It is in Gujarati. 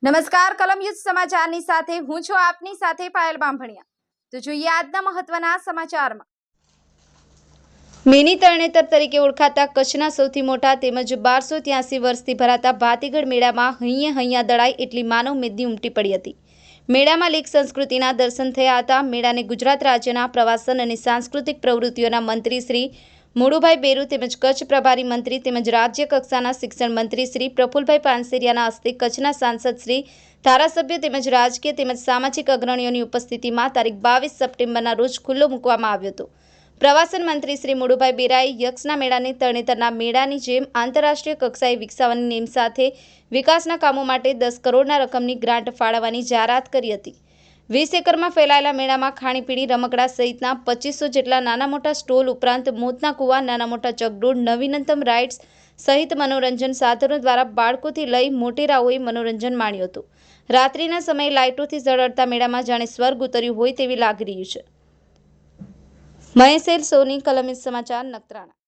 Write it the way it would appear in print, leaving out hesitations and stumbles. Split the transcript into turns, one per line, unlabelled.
નમસ્કાર કલમ યુદ્ધ સમાચારની સાથે હું છું આપની સાથે પાયલ બામભણિયા। તો જોઈએ આજના મહત્વના સમાચારમાં। મિની તરણેતર તરીકે ઓળખાતા કચ્છના સૌથી મોટા તેમજ 1283 વર્ષથી ભરાતા ભાતીગઢ મેળામાં હૈયા દળાય એટલી માનવ મેદની ઉમટી પડી હતી। મેળામાં લીક સંસ્કૃતિના દર્શન થયા હતા। મેળાને ગુજરાત રાજ્યના પ્રવાસન અને સાંસ્કૃતિક પ્રવૃત્તિઓના મંત્રી શ્રી મોડુભાઈ બેરુ તેમજ કચ્છ પ્રભારી મંત્રી તેમજ રાજ્ય કક્ષાના શિક્ષણ મંત્રી શ્રી પ્રફુલભાઈ પાનસેરિયાના હસ્તે કચ્છના સાંસદ શ્રી ધારાસભ્ય તેમજ રાજકીય તેમજ સામાજિક અગ્રણીઓની ઉપસ્થિતિમાં તારીખ 22 સપ્ટેમ્બરના રોજ ખુલ્લો મૂકવામાં આવ્યો હતો। પ્રવાસન મંત્રી શ્રી મોડુભાઈ બેરાએ યક્ષના મેળાને તરણેતરના મેળાની જેમ આંતરરાષ્ટ્રીય કક્ષાએ વિકસાવવાની નેમ સાથે વિકાસના કામો માટે 10 કરોડના રકમની ગ્રાન્ટ ફાળવવાની જાહેરાત કરી હતી। 20 એકરમાં ફેલાયેલા મેળામાં ખાણીપીણી રમકડા સહિતના 2500 જેટલા નાના મોટા સ્ટોલ ઉપરાંત મોતના કુવા, નાના મોટા ચકડોળ, નવીનતમ રાઇડ્સ સહિત મનોરંજન સાધનો દ્વારા બાળકોથી લઈ મોટેરાઓએ મનોરંજન માણ્યું હતું। રાત્રિના સમયે લાઇટોથી ઝળહળતા મેળામાં જાણે સ્વર્ગ ઉતર્યું હોય તેવી લાગી રહ્યું છે। મહેશ સોની, કલમ યુદ્ધ સમાચાર, નખત્રાણા।